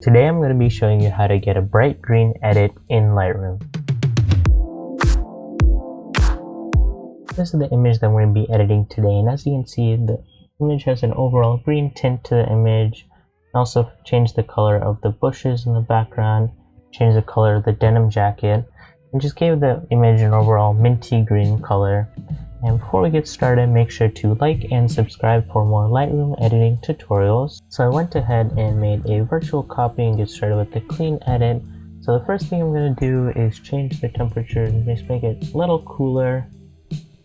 Today I'm going to be showing you how to get a bright green edit in Lightroom. This is the image that we're going to be editing today, and as you can see, the image has an overall green tint to the image. Also change the color of the bushes in the background, change the color of the denim jacket, and just gave the image an overall minty green color. And before we get started, make sure to like and subscribe for more Lightroom editing tutorials. So I went ahead and made a virtual copy and get started with the clean edit. So the first thing I'm going to do is change the temperature and just make it a little cooler.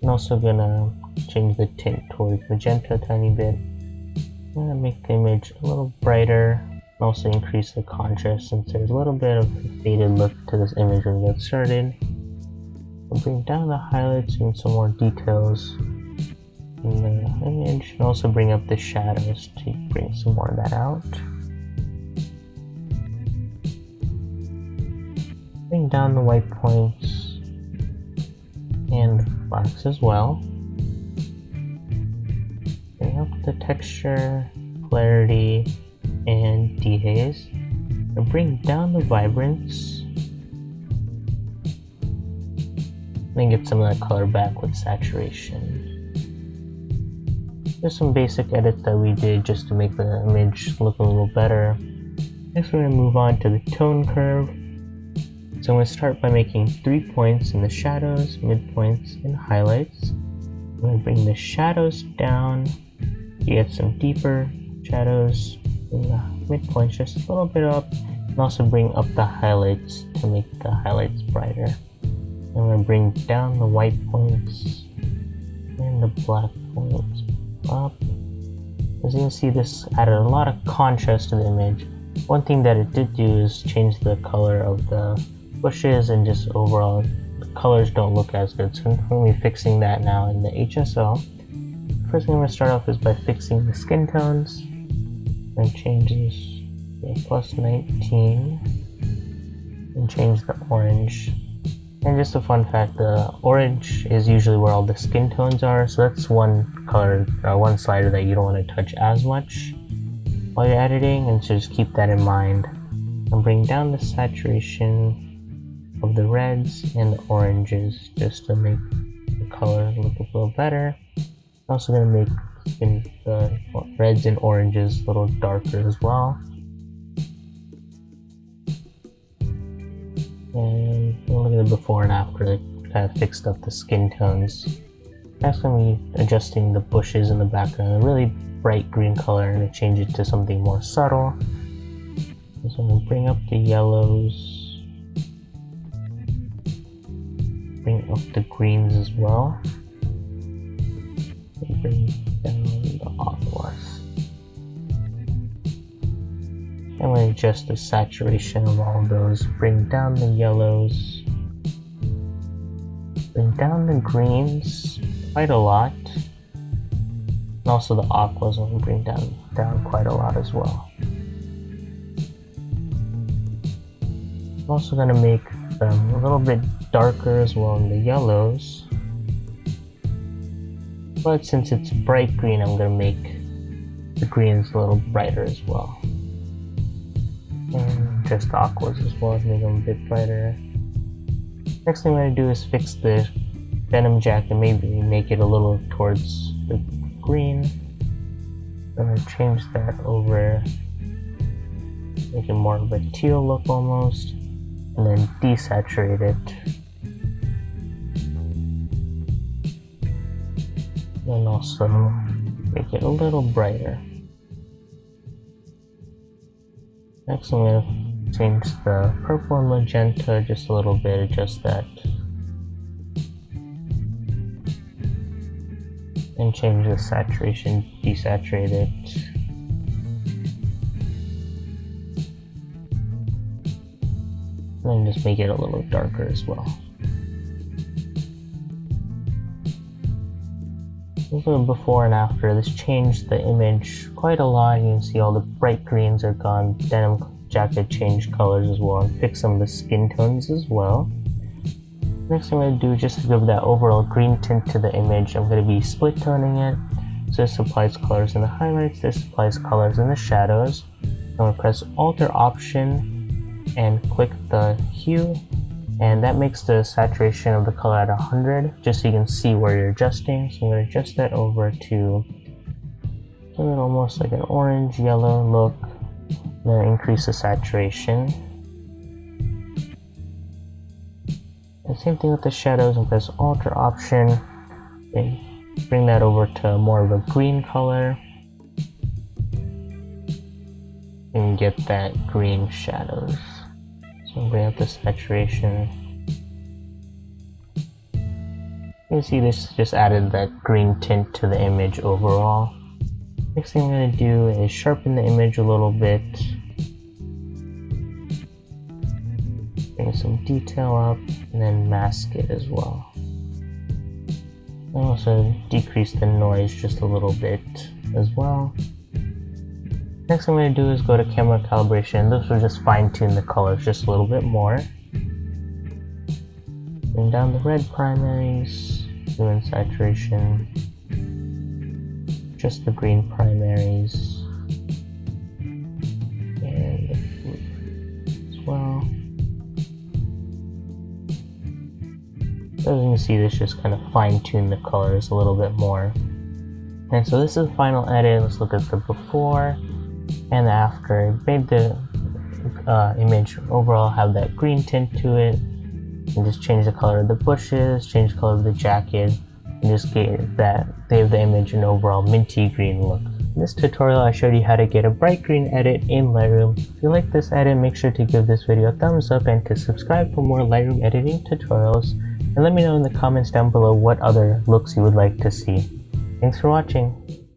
I'm also going to change the tint towards magenta a tiny bit. I'm going to make the image a little brighter and also increase the contrast since there's a little bit of a faded look to this image when we get started. I'll bring down the highlights and some more details in the image, and also bring up the shadows to bring some more of that out. Bring down the white points and the blacks as well. Bring up the texture, clarity, and dehaze. And bring down the vibrance. Then get some of that color back with saturation. There's some basic edits that we did just to make the image look a little better. Next we're going to move on to the tone curve. So I'm going to start by making 3 points in the shadows, midpoints, and highlights. I'm going to bring the shadows down to get some deeper shadows in the midpoints, just a little bit up, and also bring up the highlights to make the highlights brighter. I'm going to bring down the white points and the black points up. As you can see, this added a lot of contrast to the image. One thing that it did do is change the color of the bushes, and just overall the colors don't look as good. So I'm going to be fixing that now in the HSO. First thing I'm going to start off is by fixing the skin tones. I'm going to change this to +19 and change the orange. And just a fun fact, the orange is usually where all the skin tones are, so that's one color, one slider that you don't want to touch as much while you're editing, and so just keep that in mind. And bring down the saturation of the reds and the oranges just to make the color look a little better. I'm also going to make the reds and oranges a little darker as well. And we'll look at the before and after. It kind of fixed up the skin tones. Next, I'm going to be adjusting the bushes in the background. A really bright green color, and to change it to something more subtle. So I'm going to bring up the yellows, bring up the greens as well, and bring down the aquas. I'm going to adjust the saturation of all of those. Bring down the yellows. Bring down the greens quite a lot. And also the aquas I'm going to bring down quite a lot as well. I'm also going to make them a little bit darker as well in the yellows. But since it's bright green, I'm going to make the greens a little brighter as well. And just the aquas as well to make them a bit brighter. Next thing I'm going to do is fix the denim jacket, maybe make it a little towards the green. I'm going to change that over, make it more of a teal look almost, and then desaturate it. And also make it a little brighter. Next I'm going to change the purple and magenta just a little bit, adjust that. And change the saturation, desaturate it. And then just make it a little darker as well. This is a before and after. This changed the image quite a lot. You can see all the bright greens are gone. Denim jacket changed colors as well, and fix some of the skin tones as well. Next thing I'm going to do, just to give that overall green tint to the image, I'm going to be split toning it. So this applies colors in the highlights, this applies colors in the shadows. I'm going to press Alt or Option and click the hue, and that makes the saturation of the color at 100, just so you can see where you're adjusting. So I'm going to adjust that over to something almost like an orange yellow look, then increase the saturation. And same thing with the shadows, and press Alt or Option and bring that over to more of a green color and get that green shadows. So bring up the saturation. You can see this just added that green tint to the image overall. Next thing I'm going to do is sharpen the image a little bit. Bring some detail up and then mask it as well. And also decrease the noise just a little bit as well. Next I'm going to do is go to camera calibration. This will just fine tune the colors just a little bit more. Bring down the red primaries, doing saturation, just the green primaries, and the blue as well. So as you can see, this just kind of fine tune the colors a little bit more. And so this is the final edit. Let's look at the before and after. It made the image overall have that green tint to it, and just change the color of the bushes, change the color of the jacket, and just gave the image an overall minty green look. In this tutorial I showed you how to get a bright green edit in Lightroom. If you like this edit, make sure to give this video a thumbs up and to subscribe for more Lightroom editing tutorials, and let me know in the comments down below what other looks you would like to see. Thanks for watching.